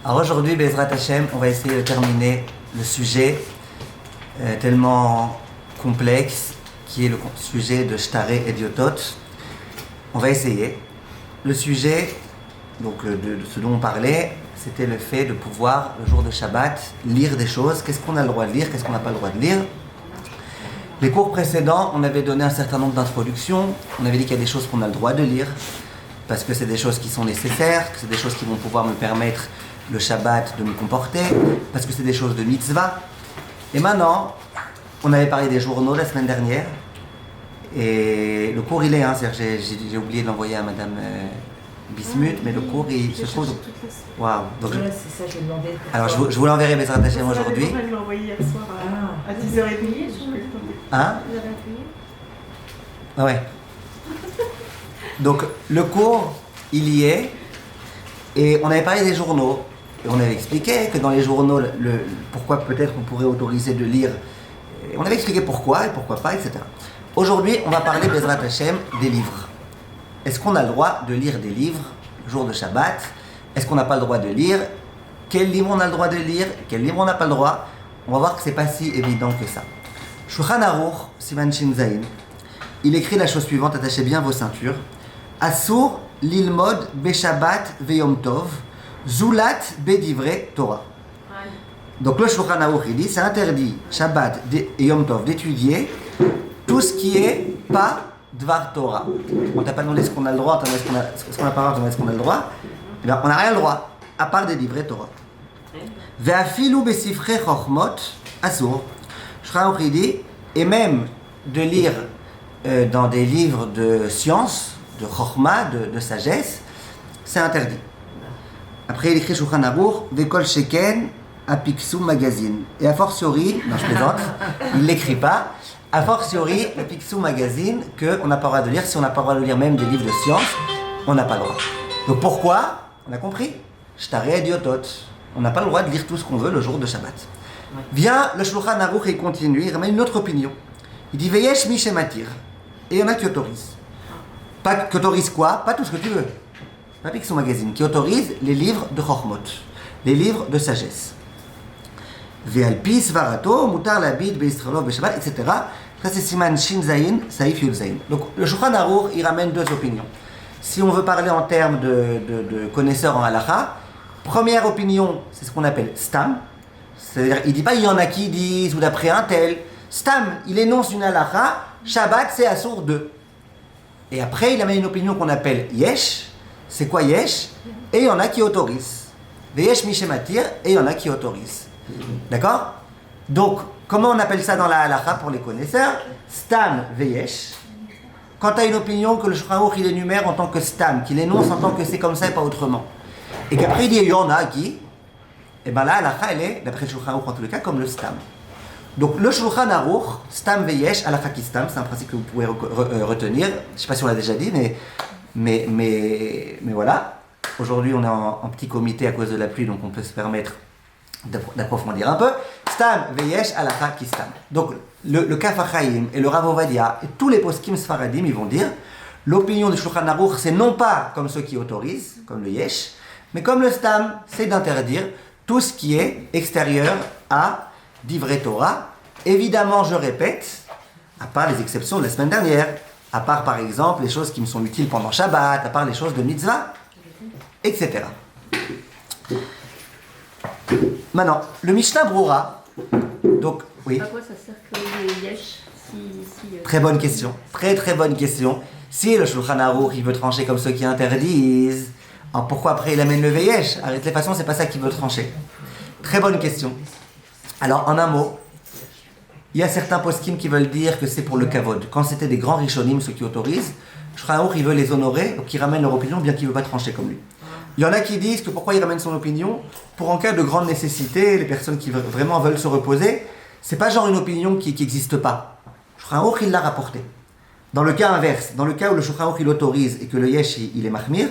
Alors aujourd'hui, Bezrat Hashem, on va essayer de terminer le sujet tellement complexe qui est le sujet de Shtarei Ediotot. On va essayer. Le sujet, donc de ce dont on parlait, c'était le fait de pouvoir, le jour de Shabbat, lire des choses. Qu'est-ce qu'on a le droit de lire, qu'est-ce qu'on n'a pas le droit de lire. Les cours précédents, on avait donné un certain nombre d'introductions. On avait dit qu'il y a des choses qu'on a le droit de lire, parce que c'est des choses qui sont nécessaires, que c'est des choses qui vont pouvoir me permettre le Shabbat de me comporter, parce que c'est des choses de mitzvah. Et maintenant, on avait parlé des journaux la semaine dernière, et le cours il est, j'ai oublié de l'envoyer à Madame Bismuth, mais le cours il se trouve... Waouh. Donc c'est ça, je vais demander. Alors je vous l'enverrai Bezrat Hashem aujourd'hui. Je l'ai envoyé hier soir à 10h30. Hein? Ah ouais. Donc le cours, il y est, et on avait parlé des journaux, et on avait expliqué que dans les journaux, pourquoi peut-être on pourrait autoriser de lire, et on avait expliqué pourquoi et pourquoi pas, etc. Aujourd'hui, on va parler, Bezrat Hashem, des livres. Est-ce qu'on a le droit de lire des livres le jour de Shabbat? Est-ce qu'on n'a pas le droit de lire? Quel livre on a le droit de lire? Quel livre on n'a pas le droit? On va voir que c'est pas si évident que ça. Shulchan Aruch, Siman Shin Zayin, il écrit la chose suivante, attachez bien vos ceintures. Asur lilmod beshabbat veyom tov, zulat bedivre Torah. Donc le Shulchan Aruch, il dit, c'est interdit, Shabbat et Yom Tov, d'étudier tout ce qui est pas Dvar Torah. On t'a pas demandé ce qu'on a le droit, ce qu'on n'a pas le droit, ce qu'on a le droit. Eh bien, on n'a rien le droit, à part des livrets Torah. Ve'afilu besifre chochmot asur. Shulchan Aruch, il dit, et même de lire dans des livres de science, de chokhma, de sagesse, c'est interdit. Après, il écrit Shulchan Aruch, Vekol Sheken, Apixu Magazine. Et a fortiori, non je plaisante, il ne l'écrit pas, a fortiori, le Pixu Magazine, qu'on n'a pas le droit de lire. Si on n'a pas le droit de lire même des livres de science, on n'a pas le droit. Donc pourquoi? On a compris. Shtarei Ediotot. On n'a pas le droit de lire tout ce qu'on veut le jour de Shabbat. Vient le Shulchan Aruch et il continue, il ramène une autre opinion. Il dit Veyesh mi shematir. Et il y en a qui autorisent. Pas qui autorisent quoi? Pas tout ce que tu veux. Pas Pixu Magazine, qui autorise les livres de Chokhmot, les livres de sagesse. Ve'alpi svarato, mutar labid beistralov beshabbat, etc. Ça c'est Siman Shin Zayin, Saif Yud Zayin. Donc le Shulchan Aruch, il ramène deux opinions. Si on veut parler en termes de connaisseurs en halakha, première opinion, c'est ce qu'on appelle stam. C'est-à-dire, il ne dit pas il y en a qui disent ou d'après un tel. Stam, il énonce une halakha, Shabbat c'est assour 2. Et après, il amène une opinion qu'on appelle yesh. C'est quoi yesh? Et il y en a qui autorisent. Veyesh mishematir, et il y en a qui autorisent. D'accord? Donc, comment on appelle ça dans la halakha pour les connaisseurs? Stam veyesh. Quand tu as une opinion que le Shulchan Aruch il énumère en tant que stam, qu'il énonce en tant que c'est comme ça et pas autrement. Et qu'après il dit il y en a qui, et bien là, la halakha elle est, d'après le Shulchan Aruch en tous les cas, comme le stam. Donc le Shulchan Aruch, stam veyesh, halakha ki stam, c'est un principe que vous pouvez retenir. Je ne sais pas si on l'a déjà dit, mais voilà. Aujourd'hui on est en petit comité à cause de la pluie, donc on peut se permettre d'approfondir un peu. Stam veyesh, halakha ki stam. Donc le Kaf HaChaim et le Rav Ovadia et tous les poskim sfaradim, ils vont dire l'opinion du Shulchan Aruch, c'est non pas comme ceux qui autorisent, comme le yesh, mais comme le stam, c'est d'interdire tout ce qui est extérieur à Divrei Torah. Évidemment, je répète, à part les exceptions de la semaine dernière, à part par exemple les choses qui me sont utiles pendant Shabbat, à part les choses de mitzvah, etc. Maintenant, le Mishnah Brura, donc, oui. À quoi ça sert que les yesh Très bonne question, très bonne question. Si le Shulchan Aruch, il veut trancher comme ceux qui interdisent, alors pourquoi après il amène le veyesh? De toute façon, c'est pas ça qu'il veut trancher. Très bonne question. Alors, en un mot, il y a certains poskim qui veulent dire que c'est pour le kavod. Quand c'était des grands rishonim, ceux qui autorisent, Shulchan Aruch, il veut les honorer, donc il ramène leur opinion, bien qu'il ne veut pas trancher comme lui. Il y en a qui disent que pourquoi il ramène son opinion? Pour en cas de grande nécessité, les personnes qui vraiment veulent se reposer, c'est pas genre une opinion qui n'existe pas. Shulchan Aruch, il l'a rapporté. Dans le cas inverse, dans le cas où le Shulchan Aruch il autorise et que le yesh il est mahmir,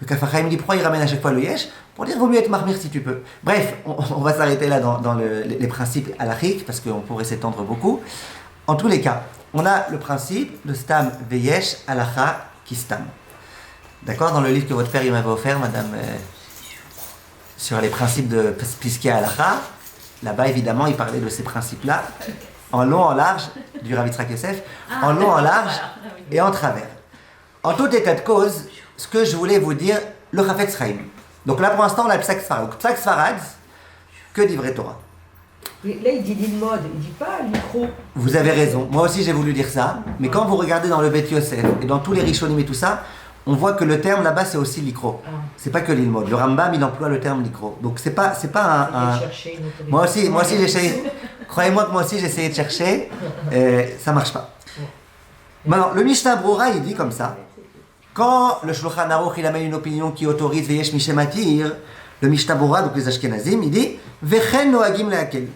le Kaf HaChaim dit pourquoi il ramène à chaque fois le yesh? Pour dire vaut mieux être mahmir si tu peux. Bref, on va s'arrêter là dans les principes halachiques parce qu'on pourrait s'étendre beaucoup. En tous les cas, on a le principe de stam veyesh halakha ki stam. D'accord? Dans le livre que votre père il m'avait offert, madame sur les principes de Piskei Halacha. Là-bas, évidemment, il parlait de ces principes-là, en long, en large, du Rav Yitzhak Yosef, en long, en large et en travers. En tout état de cause, ce que je voulais vous dire, le Chafetz Chaim. Donc là, pour l'instant, on a le Psak Sfarad. Donc, Psak Sfarad, que d'Ivrei Torah. Mais là, il dit l'ilmod, il dit pas micro. Vous avez raison. Moi aussi, j'ai voulu dire ça. Mais quand vous regardez dans le Bet Yosef et dans tous les Rishonim et tout ça, on voit que le terme là-bas, c'est aussi l'ikro. C'est pas que l'ilmod. Le Rambam, il emploie le terme l'ikro. Donc, c'est pas un... Moi aussi, j'ai essayé. Croyez-moi que moi aussi, j'ai essayé de chercher. Ça marche pas. Maintenant, le Mishnah Brura, il dit comme ça. Quand le Shulchan Aruch, il amène une opinion qui autorise Veyesh Mishematir, le Mishnah Brura, donc les Ashkenazim, il dit Vechen noagim leakel.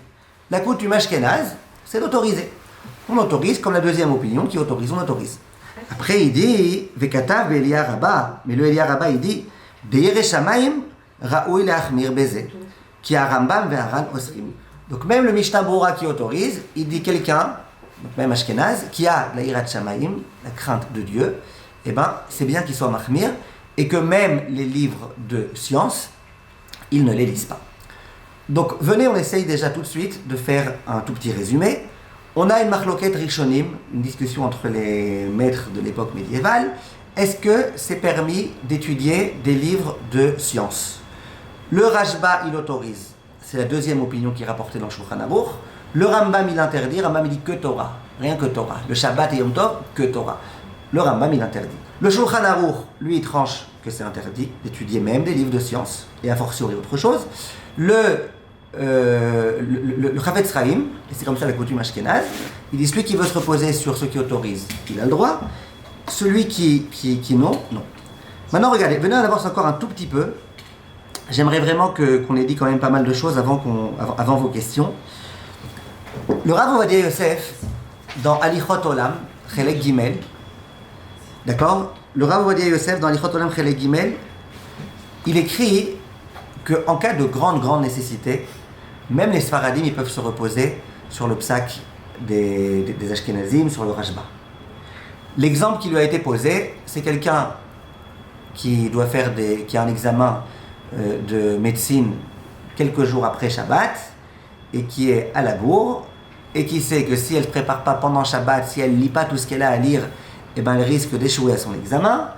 La coutume ashkénaze, c'est d'autoriser. On autorise, comme la deuxième opinion qui autorise, on autorise. Après, il dit Vekatav Elia Rabba, mais le Elia Rabba, il dit Be'yere Shamaim Raoui leachmir beze, qui a Rambam ve'aran osrim. Donc, même le Mishnah Brura qui autorise, il dit quelqu'un, donc même ashkénaze, qui a la Yirat Shamaim, la crainte de Dieu, eh ben, c'est bien qu'il soit mahmir, et que même les livres de science, ils ne les lisent pas. Donc, venez, on essaye déjà tout de suite de faire un tout petit résumé. On a une marloquette rishonim, une discussion entre les maîtres de l'époque médiévale. Est-ce que c'est permis d'étudier des livres de science? Le Rashba, il autorise. C'est la deuxième opinion qui est rapportée dans le Shulchan Aruch. Le Rambam, il interdit. Rambam, il dit que Torah. Rien que Torah. Le Shabbat et Yom Tov, que Torah. Le Rambam, il interdit. Le Shulchan Aruch, lui, il tranche que c'est interdit d'étudier même des livres de science, et a fortiori autre chose. Le Chafetz Chaim, et c'est comme ça la coutume ashkénaze, il dit celui qui veut se reposer sur ce qui autorise, il a le droit. Celui qui non, non. Maintenant, regardez, venez en avance encore un tout petit peu. J'aimerais vraiment qu'on ait dit quand même pas mal de choses avant vos questions. Le Rav Ovadia Yosef, dans Alichot Olam, Chelek Gimel, d'accord? Le Rav Ovadia Yosef, dans Alichot Olam, Chelek Gimel, il écrit qu'en cas de grande nécessité, même les Sfaradim, ils peuvent se reposer sur le psak des Ashkenazim, sur le Rashba. L'exemple qui lui a été posé, c'est quelqu'un qui a un examen de médecine quelques jours après Shabbat, et qui est à la bourre, et qui sait que si elle ne se prépare pas pendant Shabbat, si elle ne lit pas tout ce qu'elle a à lire, eh ben, elle risque d'échouer à son examen.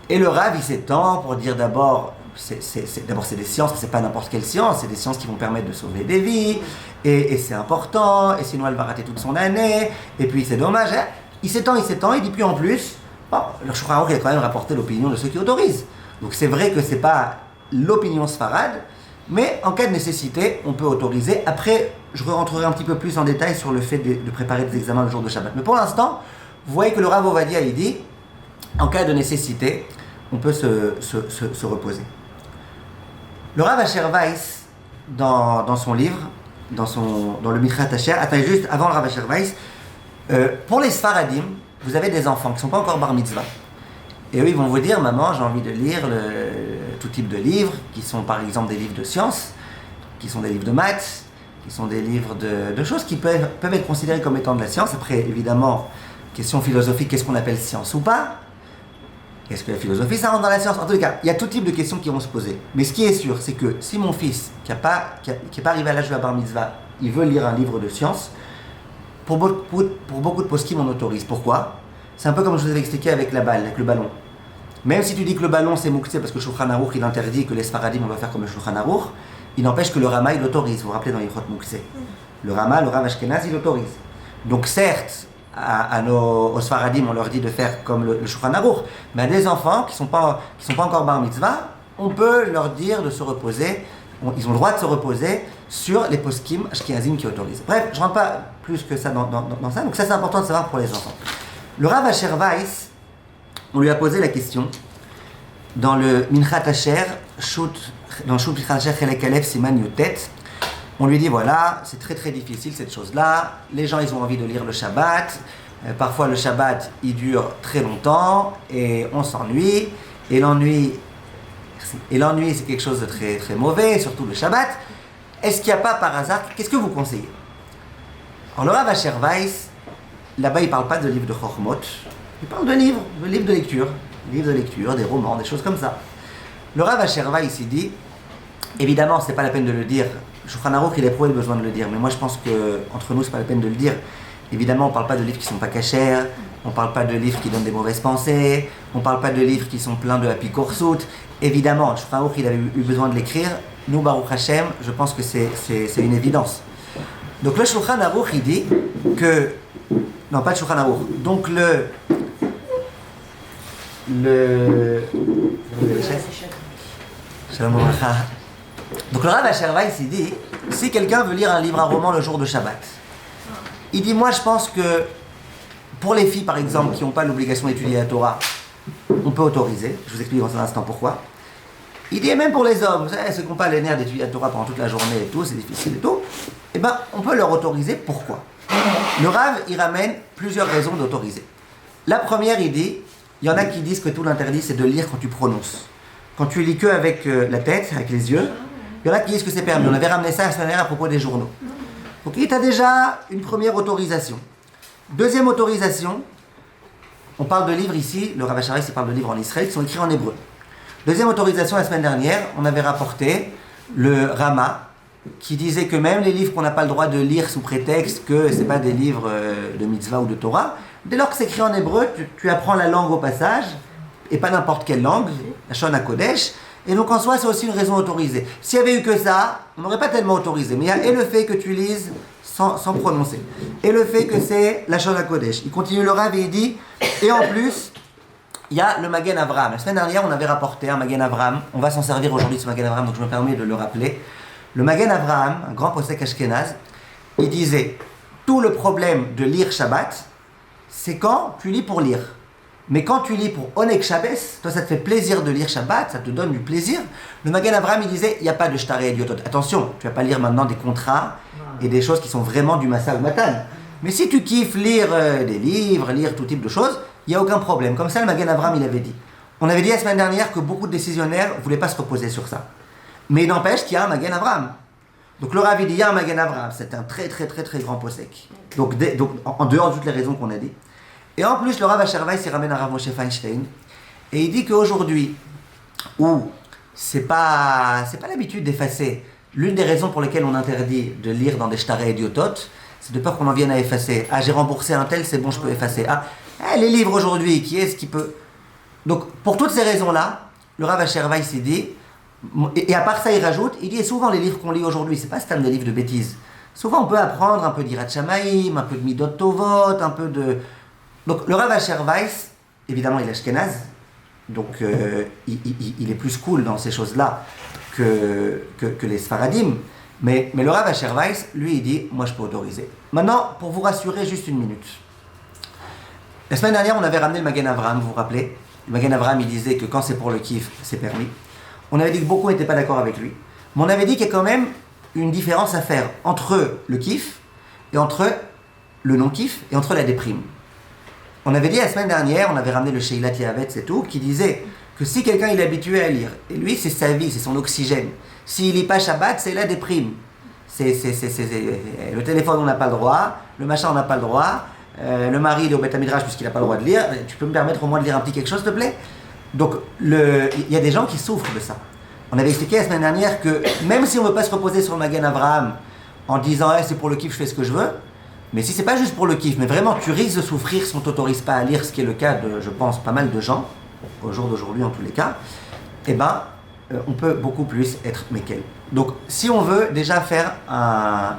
Et le Rav, il s'étend pour dire d'abord, c'est des sciences, mais c'est pas n'importe quelle science, c'est des sciences qui vont permettre de sauver des vies, et c'est important, et sinon elle va rater toute son année, et puis c'est dommage. Hein. Il s'étend, il dit puis en plus, bon, le Shulchan Aruch a quand même rapporté l'opinion de ceux qui autorisent. Donc c'est vrai que c'est pas l'opinion sfarade, mais en cas de nécessité, on peut autoriser. Après, je rentrerai un petit peu plus en détail sur le fait de préparer des examens le jour de Shabbat. Mais pour l'instant, vous voyez que le Rav Ovadia, il dit, en cas de nécessité, on peut se reposer. Le Rav Asher Weiss, dans son livre, dans le Michat Asher, attendez juste avant le Rav Asher Weiss, pour les Sfaradim, vous avez des enfants qui ne sont pas encore bar mitzvah. Et eux, ils vont vous dire, maman, j'ai envie de lire tout type de livres, qui sont par exemple des livres de sciences, qui sont des livres de maths, qui sont des livres de choses qui peuvent être considérées comme étant de la science. Après, évidemment, question philosophique, qu'est-ce qu'on appelle science ou pas? Est-ce que la philosophie, ça rentre dans la science? En tous les cas, il y a tout type de questions qui vont se poser. Mais ce qui est sûr, c'est que si mon fils, qui n'est pas arrivé à l'âge de la bar mitzvah, il veut lire un livre de science, pour beaucoup de poskim, on autorise. Pourquoi? C'est un peu comme je vous avais expliqué avec la balle, avec le ballon. Même si tu dis que le ballon c'est mouktsé parce que le Shulchan Aruch il interdit que les Sfaradim on va faire comme le Shulchan Aruch, il n'empêche que le Rama il autorise. Vous vous rappelez dans Ilchot mouktsé, le Rama, le Rav Ashkenaz il autorise. Donc certes, aux Sfaradim on leur dit de faire comme le Shulchan Aruch, mais à des enfants qui sont pas encore bar mitzvah, on peut leur dire de se reposer. Ils ont le droit de se reposer sur les poskim ashkenazim qui autorisent. Bref, je ne rentre pas plus que ça dans ça. Donc ça c'est important de savoir pour les enfants. Le Rav Asher Weiss, on lui a posé la question dans le Minchat Asher, dans le Minchat Asher Chelek Aleph Siman Yotet. On lui dit voilà, c'est très très difficile cette chose-là. Les gens ils ont envie de lire le Shabbat. Parfois le Shabbat il dure très longtemps et on s'ennuie. Et l'ennui c'est quelque chose de très très mauvais, surtout le Shabbat. Est-ce qu'il n'y a pas par hasard, qu'est-ce que vous conseillez? Alors le Rav Asher Weiss, là-bas, il ne parle pas de livres de Chochmot, il parle de livres de lecture, des romans, des choses comme ça. Le Rav Asher Weiss, il dit, évidemment, c'est pas la peine de le dire. Shulchan Aruch, il a éprouvé le besoin de le dire, mais moi je pense qu'entre nous, c'est pas la peine de le dire. Évidemment, on parle pas de livres qui sont pas cachers, on parle pas de livres qui donnent des mauvaises pensées, on parle pas de livres qui sont pleins de apikorsut. Évidemment, Shulchan Aruch, il avait eu besoin de l'écrire. Nous, Baruch Hashem, je pense que c'est une évidence. Donc le Shulchan Aruch, il dit que... Non, pas le Shulchan Aruch. Donc Shalom Obracha. Donc le Rav Asher Weiss, il dit, si quelqu'un veut lire un livre, un roman le jour de Shabbat, il dit, moi je pense que pour les filles par exemple qui n'ont pas l'obligation d'étudier la Torah, on peut autoriser. Je vous explique dans un instant pourquoi. Il dit, et même pour les hommes, vous savez, ceux qui n'ont pas les nerfs d'étudier la Torah pendant toute la journée et tout, c'est difficile et tout, eh ben on peut leur autoriser. Pourquoi? Le Rav, il ramène plusieurs raisons d'autoriser. La première, il dit, il y en a qui disent que tout l'interdit c'est de lire quand tu prononces. Quand tu lis que avec la tête, avec les yeux, il y en a qui disent que c'est permis. On avait ramené ça la semaine dernière à propos des journaux. Donc il y a déjà une première autorisation. Deuxième autorisation, on parle de livres ici, le Rav Asher Weiss, il parle de livres en Israël qui sont écrits en hébreu. Deuxième autorisation, la semaine dernière, on avait rapporté le Rama qui disait que même les livres qu'on n'a pas le droit de lire sous prétexte que ce n'est pas des livres de mitzvah ou de Torah, dès lors que c'est écrit en hébreu, tu apprends la langue au passage, et pas n'importe quelle langue, la Shon HaKodesh, et donc en soi c'est aussi une raison autorisée. S'il n'y avait eu que ça, on n'aurait pas tellement autorisé, mais il y a et le fait que tu lises sans prononcer, et le fait que c'est la Shon HaKodesh. Il continue le Rav et il dit, et en plus, il y a le Magen Avraham. La semaine dernière on avait rapporté un Magen Avraham, on va s'en servir aujourd'hui de ce Magen Avraham, donc je me permets de le rappeler. Le Magen Avraham, un grand posek ashkénaze, il disait, tout le problème de lire Shabbat, c'est quand tu lis pour lire. Mais quand tu lis pour Oneg Shabbos, toi ça te fait plaisir de lire Shabbat, ça te donne du plaisir. Le Magen Avraham il disait, il n'y a pas de shtarei idiotot. Attention, tu ne vas pas lire maintenant des contrats et des choses qui sont vraiment du Massa ou Matan. Mais si tu kiffes lire des livres, lire tout type de choses, il n'y a aucun problème. Comme ça le Magen Avraham il avait dit. On avait dit la semaine dernière que beaucoup de décisionnaires ne voulaient pas se reposer sur ça. Mais il n'empêche qu'il y a un Magen Avraham. Donc le Rav il dit, il y a un Magen Avraham, c'est un très très très très grand posek. Donc en dehors de toutes les raisons qu'on a dit. Et en plus, le Rav Asher Weiss, il ramène un Rav Moshe Feinstein, et il dit qu'aujourd'hui, où c'est pas l'habitude d'effacer, l'une des raisons pour lesquelles on interdit de lire dans des shtarei idiotot, c'est de peur qu'on en vienne à effacer. Ah, j'ai remboursé un tel, c'est bon, je peux effacer. Ah, les livres aujourd'hui, qui est-ce qui peut... Donc, pour toutes ces raisons-là, le Rav Asher Weiss, il dit, et à part ça, il rajoute, il dit, et souvent les livres qu'on lit aujourd'hui, c'est pas des livres de bêtises. Souvent, on peut apprendre un peu d'Irat Shamayim, un peu de Midot Tovot, un peu de... Donc le Rav Asher Weiss, évidemment il est ashkénaze, donc il est plus cool dans ces choses-là que les Sfaradim, mais le Rav Asher Weiss, lui il dit, moi je peux autoriser. Maintenant, pour vous rassurer, juste une minute. La semaine dernière on avait ramené le Magen Avraham, vous vous rappelez? Le Magen Avraham il disait que quand c'est pour le kiff, c'est permis. On avait dit que beaucoup n'étaient pas d'accord avec lui, mais on avait dit qu'il y a quand même une différence à faire entre le kiff, et entre le non-kiff, et entre la déprime. On avait dit la semaine dernière, on avait ramené le Sheila Tiavetz et tout, qui disait que si quelqu'un il est habitué à lire, et lui c'est sa vie, c'est son oxygène, s'il lit pas Shabbat, c'est la déprime. Le téléphone on n'a pas le droit, le machin on n'a pas le droit, le mari il est au Beth Midrash puisqu'il n'a pas le droit de lire, tu peux me permettre au moins de lire un petit quelque chose s'il te plaît? Donc il y a des gens qui souffrent de ça. On avait expliqué la semaine dernière que même si on ne veut pas se reposer sur le Magen Avraham en disant c'est pour le kiff, je fais ce que je veux, mais si c'est pas juste pour le kiff, mais vraiment tu risques de souffrir si on t'autorise pas à lire, ce qui est le cas de, je pense, pas mal de gens, au jour d'aujourd'hui en tous les cas, eh ben, on peut beaucoup plus être méquel. Donc, si on veut déjà faire un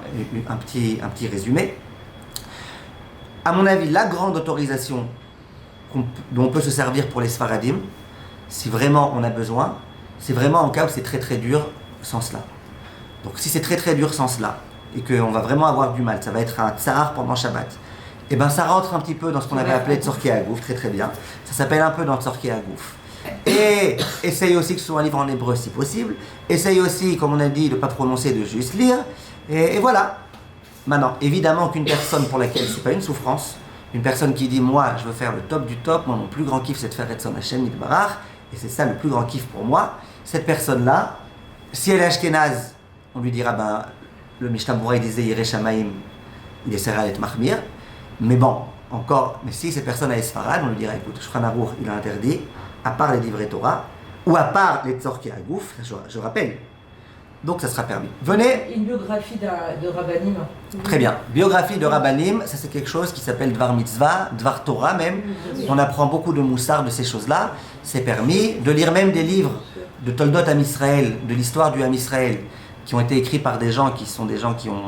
petit résumé, à mon avis, la grande autorisation dont on peut se servir pour les Sfaradim, si vraiment on a besoin, c'est vraiment en cas où c'est très très dur sans cela. Donc, si c'est très très dur sans cela, et qu'on va vraiment avoir du mal, ça va être un tsar pendant Shabbat, et ben ça rentre un petit peu dans ce qu'on avait appelé Tzorkei Hagouf, très très bien. Ça s'appelle un peu dans Tzorkei Hagouf. Et essaye aussi que ce soit un livre en hébreu si possible. Essaye aussi, comme on a dit, de ne pas prononcer, de juste lire. Et voilà. Maintenant, évidemment qu'une personne pour laquelle c'est pas une souffrance, une personne qui dit moi je veux faire le top du top, moi mon plus grand kiff c'est de faire Retzon Hashem Yitbarach, et c'est ça le plus grand kiff pour moi, cette personne-là, si elle est ashkénaze, on lui dira ben le Mishnah Berurah il disait Yireh Shamayim, il essaiera d'être mahmir. Mais bon, encore, mais si cette personne est Sfarad, on lui dira écoute, Shulchan Aruch il a interdit, à part les livrets Torah, ou à part les Tzorkei Hagouf, je rappelle, Donc ça sera permis. Venez. Une biographie de Rabbanim. Très bien. Biographie de Rabbanim, ça c'est quelque chose qui s'appelle Dvar Mitzvah, Dvar Torah même. On apprend beaucoup de moussard de ces choses-là. C'est permis de lire même des livres de Toldot Am Israël, de l'histoire du Am Israël, qui ont été écrits par des gens qui ont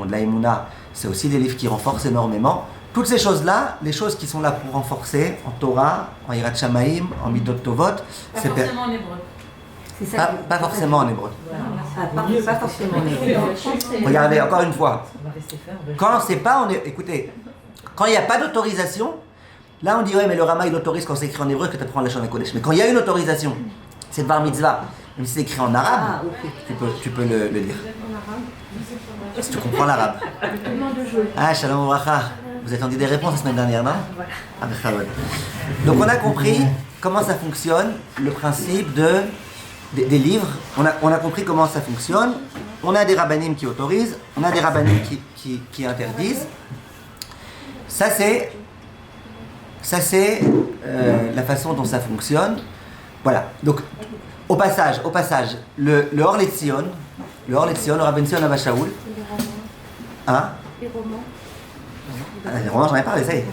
de la Emouna. C'est aussi des livres qui renforcent énormément. Toutes ces choses-là, les choses qui sont là pour renforcer en Torah, en Yirat Shamaim, en Midot Tovot, Pas forcément en hébreu. pas forcément en hébreu. Pas forcément en hébreu. Regardez, encore une fois, On va rester faire. quand c'est pas en hébreu, écoutez, quand il n'y a pas d'autorisation, là on dit ouais mais le Rama il autorise quand c'est écrit en hébreu que tu apprends la Shon HaKodesh. Mais quand il y a une autorisation, c'est Dvar Mitzvah, même si c'est écrit en arabe, tu peux le lire. Si tu comprends l'arabe. Ah, Shalom Obracha. Vous attendiez des réponses la semaine dernière, non? Ah, ben, chavod. Donc on a compris comment ça fonctionne, le principe des livres. On a compris comment ça fonctionne. On a des rabbanim qui autorisent, on a des rabbanim qui interdisent. Ça c'est la façon dont ça fonctionne. Voilà. Donc au passage, le Or Letzion, le Rabban Sion Abba Shaul. Hein? Les romans. Les romans, j'en ai parlé, ça y est.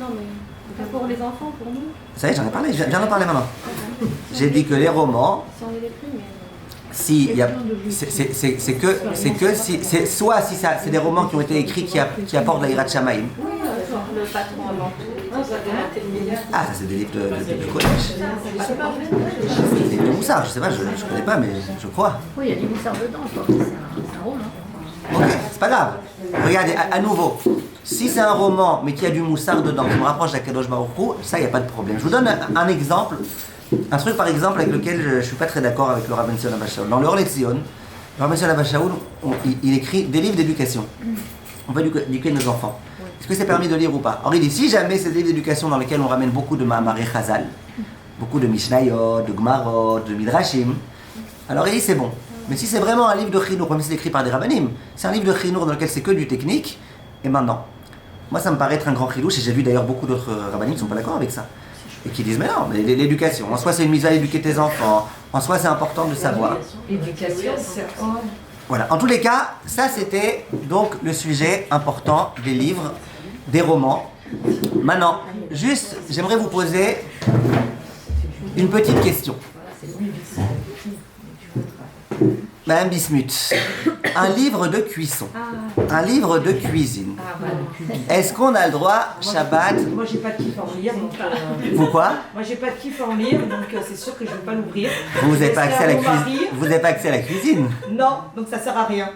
Non, mais pour les enfants, pour nous, Ça y est, j'en ai parlé, je viens d'en parler maintenant. J'ai dit que les romans, si on les pris, mais. si il y a, soit si ça, c'est des romans qui ont été écrits qui apportent la Yirat Shamaim. Le patron avant tout. Ah, ça c'est des livres de collège. Des livres de Moussard, je sais pas, je connais pas, mais je crois. Oui, il y a du moussard dedans, quoi. C'est un roman. Ok, c'est pas grave. Regardez, à nouveau, si c'est un roman, mais qu'il y a du moussard dedans, qui me rapproche d'Akadosh Baruch Hu, ça, il n'y a pas de problème. Je vous donne un exemple, un truc par exemple avec lequel je ne suis pas très d'accord avec le Rabban Sion Abba Shaul. Dans le Or Letzion, le Rabban Sion Abba Shaul, il écrit des livres d'éducation. On va éduquer nos enfants. Est-ce que c'est permis de lire ou pas? Or, il dit, si jamais c'est des livres d'éducation dans lesquels on ramène beaucoup de Mahamaré Chazal, beaucoup de Mishnayot, de Gmarot, de Midrashim, alors il dit c'est bon. Mais si c'est vraiment un livre de chinour, comme c'est écrit par des rabbanim, c'est un livre de chinour dans lequel c'est que du technique, et maintenant, moi ça me paraît être un grand chilouche, et j'ai vu d'ailleurs beaucoup d'autres rabbanim qui ne sont pas d'accord avec ça. Et qui disent mais non, mais l'éducation, en soi c'est une mise à éduquer tes enfants, en soi c'est important de savoir. L'éducation, c'est. Voilà, en tous les cas, ça c'était donc le sujet important des livres, des romans. Maintenant, juste, j'aimerais vous poser une petite question. Madame Bismuth, un livre de cuisson, un livre de cuisine. Est-ce qu'on a le droit, Shabbat? Moi, j'ai pas de kiff à en lire. Donc, Pourquoi? moi, j'ai pas de kiff à en lire, donc c'est sûr que je vais pas l'ouvrir. Vous n'avez pas accès à la Mon mari. cuisine. Vous n'avez pas accès à la cuisine. Non, donc ça sert à rien.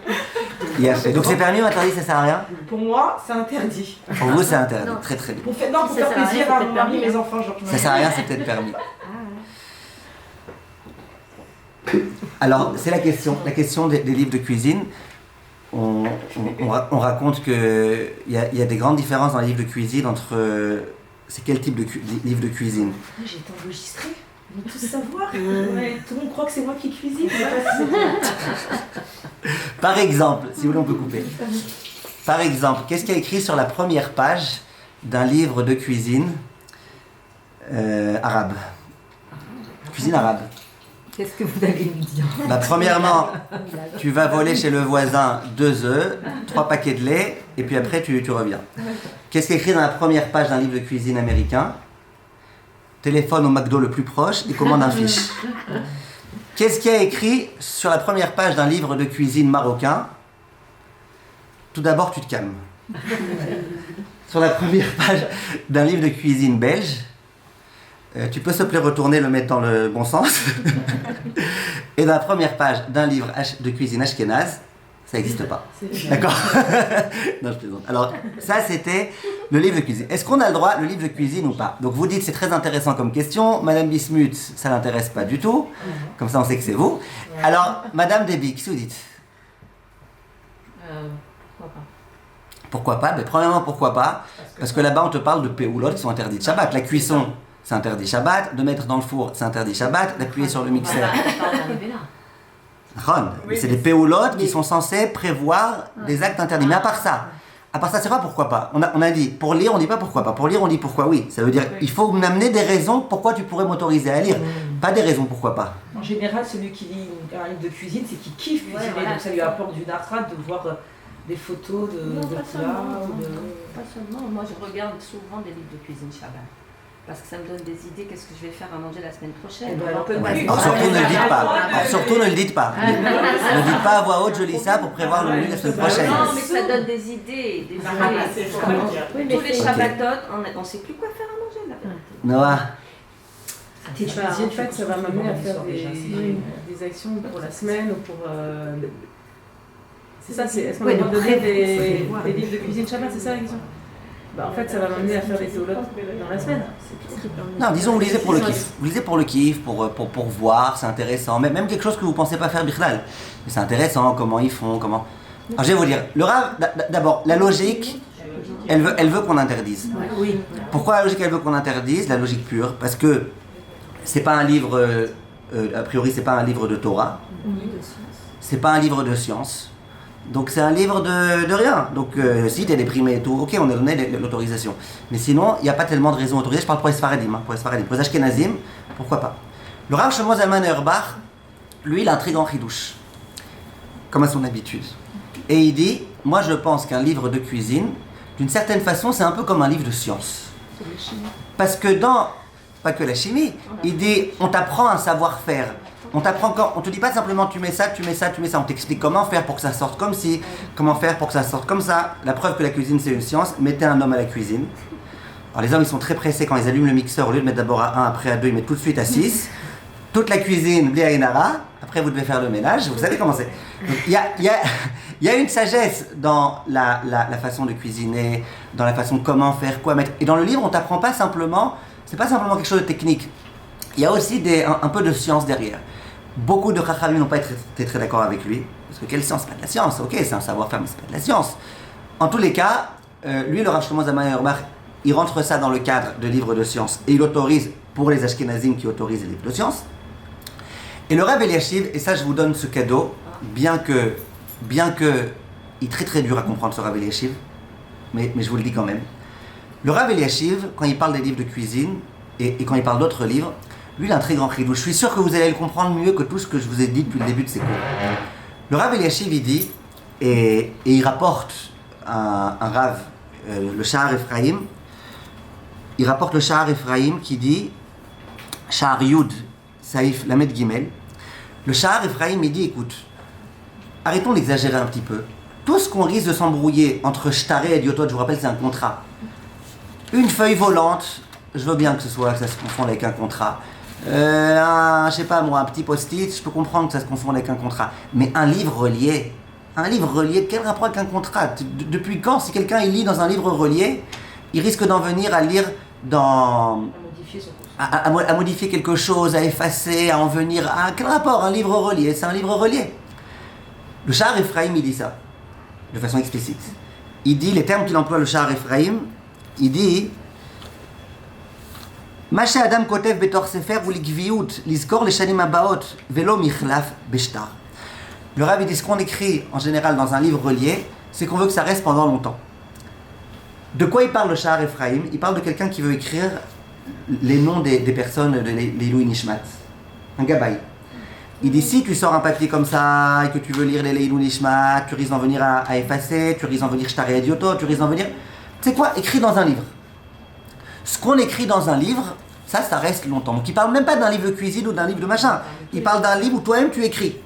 Donc c'est permis ou interdit, ça sert à rien? Pour moi, c'est interdit. Pour vous, c'est interdit. Très très bien. Pour faire Ça sert à rien, plaisir c'est à peut-être mon mari, permis, mes enfants, genre. Ça sert à rien, c'est peut-être permis. Alors, c'est la question des livres de cuisine. On raconte qu'il y a des grandes différences dans les livres de cuisine entre... c'est quel type de livre de cuisine? J'ai été enregistrée. Ils vont tous savoir. Tout le monde croit que c'est moi qui cuisine. Par exemple, si vous voulez, on peut couper. Par exemple, qu'est-ce qu'il y a écrit sur la première page d'un livre de cuisine arabe? Cuisine arabe. Qu'est-ce que vous allez me dire? Bah, premièrement, tu vas voler chez le voisin 2 œufs, 3 paquets de lait, et puis après tu reviens. Qu'est-ce qui est écrit dans la première page d'un livre de cuisine américain? Téléphone au McDo le plus proche et commande un fiche. Qu'est-ce qui est écrit sur la première page d'un livre de cuisine marocain? Tout d'abord, tu te calmes. Sur la première page d'un livre de cuisine belge, tu peux s'il te plaît retourner, le mettre dans le bon sens. Et dans la première page d'un livre de cuisine ashkénaze, ça n'existe pas. D'accord? Non, je plaisante. Alors, ça c'était le livre de cuisine. Est-ce qu'on a le droit, le livre de cuisine ou pas? Donc vous dites c'est très intéressant comme question. Madame Bismuth, ça l'intéresse pas du tout. Comme ça on sait que c'est vous. Alors, Madame Déby, qu'est-ce que vous dites? Pourquoi pas? Pourquoi pas? Mais premièrement, pourquoi pas? Parce que là-bas on te parle de péoulotes qui sont interdites Shabbat. La cuisson, c'est interdit Shabbat. De mettre dans le four, c'est interdit Shabbat. D'appuyer sur le mixeur. Mais c'est des péoulotes qui sont censés prévoir des actes interdits. Mais à part ça, c'est pas pourquoi pas. On a dit, pour lire, on dit pas pourquoi pas. Pour lire, on dit pourquoi oui. Ça veut dire, il faut m'amener des raisons pourquoi tu pourrais m'autoriser à lire. Pas des raisons pourquoi pas. En général, celui qui lit un livre de cuisine, c'est qu'il kiffe cuisiner, voilà, donc ça lui apporte du natrat de voir des photos de Non, pas plats. seulement. ou de- Pas seulement. Moi, je regarde souvent des livres de cuisine Shabbat. Parce que ça me donne des idées, qu'est-ce que je vais faire à manger la semaine prochaine. Eh ben, On peut alors, plus. Alors, surtout ne le dites pas. Alors, surtout ne le dites pas. Ne dites pas à voix haute, je lis ça pour prévoir le menu la semaine prochaine. Non, mais ça donne des idées. Des idées. Oui, Tous les Shabbatot, on ne sait plus quoi faire à manger là. Noah, Tes Bah, cuisines, en fait, ça va m'amener à faire déjà, c'est des actions pour la semaine ou pour. C'est ça, est-ce qu'on Ouais, va donc donner prévoir. des livres de cuisine Shabbat, c'est ça la question? Bah, en fait, ça va m'amener à faire des théologues dans la semaine. non, disons, vous lisez pour le kiff. Vous lisez pour le kiff, pour voir, c'est intéressant. Même quelque chose que vous pensez pas faire Bichlal. Mais c'est intéressant, comment ils font, comment. Alors, je vais vous dire, le Rav, d'abord, la logique, elle veut qu'on interdise. Oui. Pourquoi la logique, elle veut qu'on interdise? La logique pure, parce que c'est pas un livre, a priori, c'est pas un livre de Torah, c'est pas un livre de science. Donc c'est un livre de rien. Donc si t'es déprimé et tout, ok, on a donné l'autorisation. Mais sinon, il n'y a pas tellement de raisons autorisées. Je parle pour les Sfaradim, pour les Sfaradim. Pour les Ashkenazim, pourquoi pas. Le Rav Shlomo Zalman Auerbach, lui, il a un très grand chidouche, comme à son habitude. Et il dit, moi je pense qu'un livre de cuisine, d'une certaine façon, c'est un peu comme un livre de science. Parce que pas que la chimie, il dit, on t'apprend un savoir-faire. On te dit pas simplement tu mets ça, tu mets ça, tu mets ça. On t'explique comment faire pour que ça sorte comme ci, comment faire pour que ça sorte comme ça. La preuve que la cuisine c'est une science, mettez un homme à la cuisine. Alors les hommes ils sont très pressés quand ils allument le mixeur, au lieu de mettre d'abord à 1, après à 2, ils mettent tout de suite à 6. Toute la cuisine, bli Inara, après vous devez faire le ménage, vous savez comment c'est. Donc il y a une sagesse dans la façon de cuisiner, dans la façon de comment faire, quoi mettre. Et dans le livre on t'apprend pas simplement, c'est pas simplement quelque chose de technique. Il y a aussi un peu de science derrière. Beaucoup de Chachamim n'ont pas été très d'accord avec lui, parce que quelle science? C'est pas de la science, ok, c'est un savoir-faire, mais c'est pas de la science. En tous les cas, lui, le Rav Shlomo Zalman Auerbach, il rentre ça dans le cadre de livres de science, et il autorise, pour les Ashkenazim qui autorisent les livres de science. Et le Rav Eliashiv, et ça je vous donne ce cadeau, bien que il est très très dur à comprendre ce Rav Eliashiv, mais je vous le dis quand même. Le Rav Eliashiv, quand il parle des livres de cuisine, et quand il parle d'autres livres, lui, il a un très grand chidouche. Je suis sûr que vous allez le comprendre mieux que tout ce que je vous ai dit depuis le début de ces cours. Le Rav Eliashiv, il dit, et il rapporte un Rav, le Shahar Ephraim, il rapporte le Shahar Ephraim qui dit, Shahar Yud, Saïf, Lamed Gimel, le Shahar Ephraim, il dit, écoute, arrêtons d'exagérer un petit peu. Tout ce qu'on risque de s'embrouiller entre Shtaré et Diotot, je vous rappelle, c'est un contrat. Une feuille volante, je veux bien que ça se confonde avec un contrat. Je sais pas moi, un petit post-it, je peux comprendre que ça se confonde avec un contrat. Mais un livre relié, quel rapport avec un contrat? Depuis quand, si quelqu'un il lit dans un livre relié, il risque d'en venir à lire dans... à modifier quelque chose, à effacer, à en venir à... Quel rapport? Un livre relié, c'est un livre relié. Le Shahar Ephraim, il dit ça, de façon explicite. Il dit, les termes qu'il emploie, le Shahar Ephraim, il dit... מה שאדם כותב בתוך ספר הוא לגביות, לזכור לשנים הבאות, ולא מחלף בשטר. Le Rav dit ce qu'on écrit en général dans un livre relié, c'est qu'on veut que ça reste pendant longtemps. De quoi il parle le Shahar Ephraim? Il parle de quelqu'un qui veut écrire les noms des personnes de l'Eilou Nishmat. Un gabaï. Il dit si tu sors un papier comme ça et que tu veux lire les Leilou Nishmat, tu risques d'en venir à effacer, tu risques d'en venir Shtaré Idioto, tu risques d'en venir... Tu sais quoi? Écris dans un livre. Ce qu'on écrit dans un livre, ça reste longtemps. Donc il parle même pas d'un livre de cuisine ou d'un livre de machin. Il parle d'un livre où toi-même tu écris.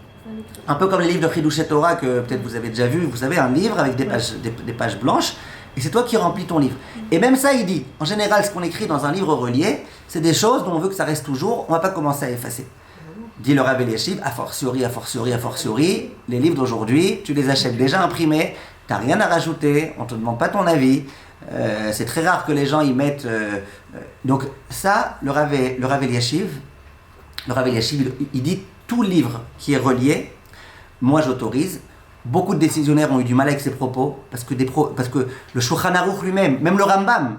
Un peu comme les livres de Chidouché Torah que peut-être vous avez déjà vu. Vous savez, un livre avec des pages blanches, et c'est toi qui remplis ton livre. Et même ça, il dit, en général, ce qu'on écrit dans un livre relié, c'est des choses dont on veut que ça reste toujours, on va pas commencer à effacer. Dit le Rav Eliashiv, a fortiori, les livres d'aujourd'hui, tu les achètes déjà imprimés, t'as rien à rajouter, on te demande pas ton avis. C'est très rare que les gens y mettent... donc ça, le Rav Eliashiv, il dit tout livre qui est relié, moi j'autorise. Beaucoup de décisionnaires ont eu du mal avec ses propos, parce que le Shulchan Aruch lui-même, même le Rambam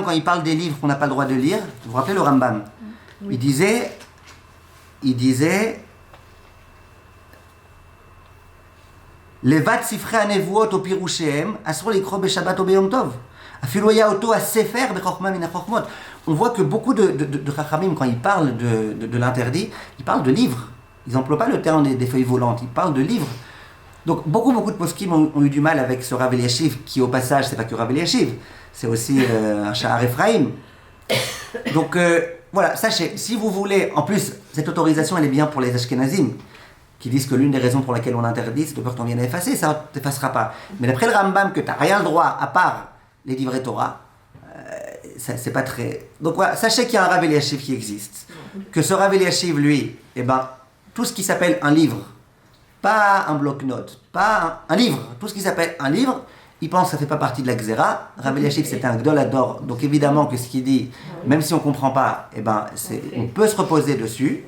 quand il parle des livres qu'on n'a pas le droit de lire, vous vous rappelez le Rambam? Oui. Il disait לבד ספרי הנבואות או פירושיהם, אסור לקרוא בשבת או ביום טוב. אפילו היה אותו הספר בחוכמה מן החוכמות. on voit que beaucoup de Chachamim, quand ils parlent de l'interdit, ils parlent de livres. Ils n'emploient pas le terme des feuilles volantes, ils parlent de livres. Donc beaucoup de poskim ont eu du mal avec ce Rav Eliashiv, qui au passage, c'est pas que Rav Eliashiv, c'est aussi un Sha'ar Ephraim. Donc voilà, sachez, si vous voulez, en plus, cette autorisation, elle est bien pour les Ashkenazim, qui disent que l'une des raisons pour laquelle on interdit, c'est de peur qu'on vienne effacer, ça ne t'effacera pas. Mais d'après le Rambam, que tu n'as rien le droit, à part les livrets Torah, c'est pas très... Donc voilà, sachez qu'il y a un Rav Eliashiv qui existe. Que ce Rav Eliashiv, lui, eh ben, tout ce qui s'appelle un livre, pas un bloc-notes, pas un livre, tout ce qui s'appelle un livre, il pense que ça ne fait pas partie de la Xéra. Rav Eliashiv, c'était un Gdolador, donc évidemment que ce qu'il dit, même si on ne comprend pas, eh ben, on peut se reposer dessus.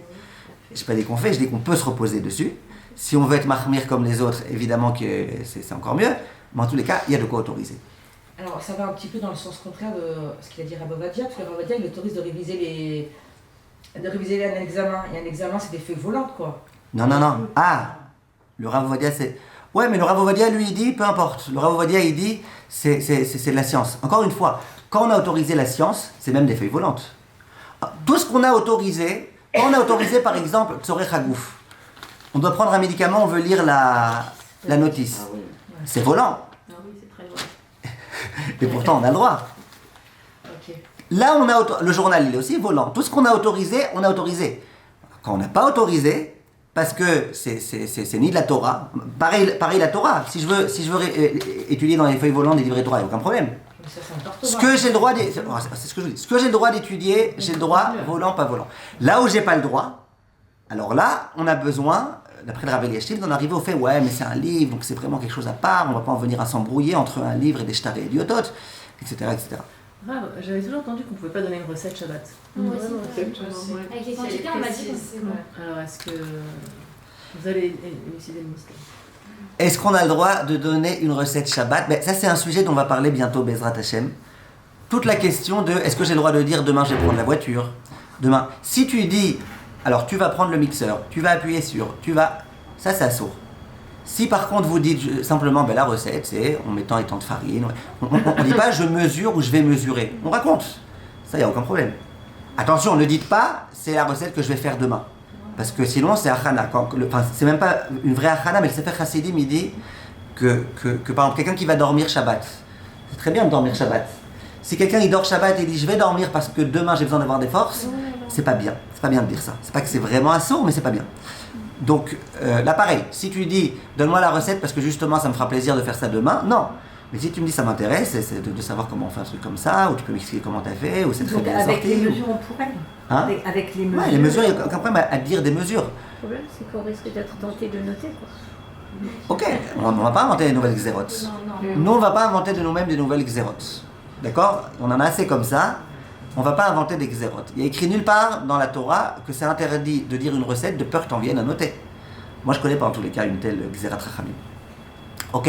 Je ne pas dit qu'on fait, je dis qu'on peut se reposer dessus. Si on veut être mahmir comme les autres, évidemment que c'est encore mieux, mais en tous les cas, il y a de quoi autoriser. Alors, ça va un petit peu dans le sens contraire de ce qu'il a dit Rav Ovadia, parce que Rav Ovadia, il autorise de réviser un examen. Et un examen, c'est des feuilles volantes, quoi. Non. Ah, le Rav Ovadia, c'est... Ouais, mais le Rav Ovadia, lui, il dit, peu importe. Le Rav Ovadia, il dit, c'est de la science. Encore une fois, quand on a autorisé la science, c'est même des feuilles volantes. Tout ce qu'on a autorisé, quand on a autorisé, par exemple, Tzorech Hagouf, on doit prendre un médicament, on veut lire la notice. Ah oui. C'est volant. Ah oui, c'est très volant. Et pourtant, on a le droit. Ok. Là, le journal, il est aussi volant. Tout ce qu'on a autorisé, on a autorisé. Quand on n'a pas autorisé, parce que c'est ni de la Torah, pareil la Torah. Si je veux étudier dans les feuilles volantes des livrets Torah, il n'y a aucun problème. Ça, Ce que j'ai le droit c'est ce que je vous dis. Ce que j'ai le droit d'étudier, j'ai le droit volant, pas volant. Là où j'ai pas le droit, alors là, on a besoin, d'après le Rav Eliashiv, d'en arriver au fait, ouais, mais c'est un livre, donc c'est vraiment quelque chose à part, on va pas en venir à s'embrouiller entre un livre et des shtaré et idiototes, etc. Grave, j'avais toujours entendu qu'on pouvait pas donner une recette Shabbat. Moi aussi. Ouais. Avec les syndicat, on m'a dit Alors, est-ce que vous allez élucider le mystère? Est-ce qu'on a le droit de donner une recette Shabbat? Ça, c'est un sujet dont on va parler bientôt, Bezrat Hashem. Toute la question de, est-ce que j'ai le droit de dire, demain, je vais prendre la voiture? Demain, si tu dis, alors tu vas prendre le mixeur, tu vas appuyer sur, ça, c'est assourd. Si par contre vous dites simplement, la recette, c'est en mettant tant de farine, on ne dit pas, je mesure ou je vais mesurer. On raconte. Ça, il n'y a aucun problème. Attention, ne dites pas, c'est la recette que je vais faire demain. Parce que sinon, c'est achana. C'est même pas une vraie achana, mais le Sefer Chassidim, il dit que par exemple, quelqu'un qui va dormir Shabbat, c'est très bien de dormir Shabbat. Si quelqu'un il dort Shabbat et dit je vais dormir parce que demain j'ai besoin d'avoir des forces, c'est pas bien. C'est pas bien de dire ça. C'est pas que c'est vraiment assourd, mais c'est pas bien. Donc là, pareil, si tu dis donne-moi la recette parce que justement ça me fera plaisir de faire ça demain, non. Mais si tu me dis ça m'intéresse, c'est de savoir comment on fait un truc comme ça, ou tu peux m'expliquer comment tu as fait, ou c'est très bien avec sorti. les mesures, on pourrait. Hein? Avec les mesures. Ouais, les mesures, il n'y a aucun problème à dire des mesures. Le problème, c'est qu'on risque d'être tenté de noter, quoi. Ok, on ne va pas inventer des nouvelles xérotes. Nous, on ne va pas inventer de nous-mêmes des nouvelles xérotes. D'accord? On en a assez comme ça. On ne va pas inventer des xérotes. Il y a écrit nulle part dans la Torah que c'est interdit de dire une recette de peur que tu en viennes à noter. Moi, je ne connais pas en tous les cas une telle xérat rachamim. Ok?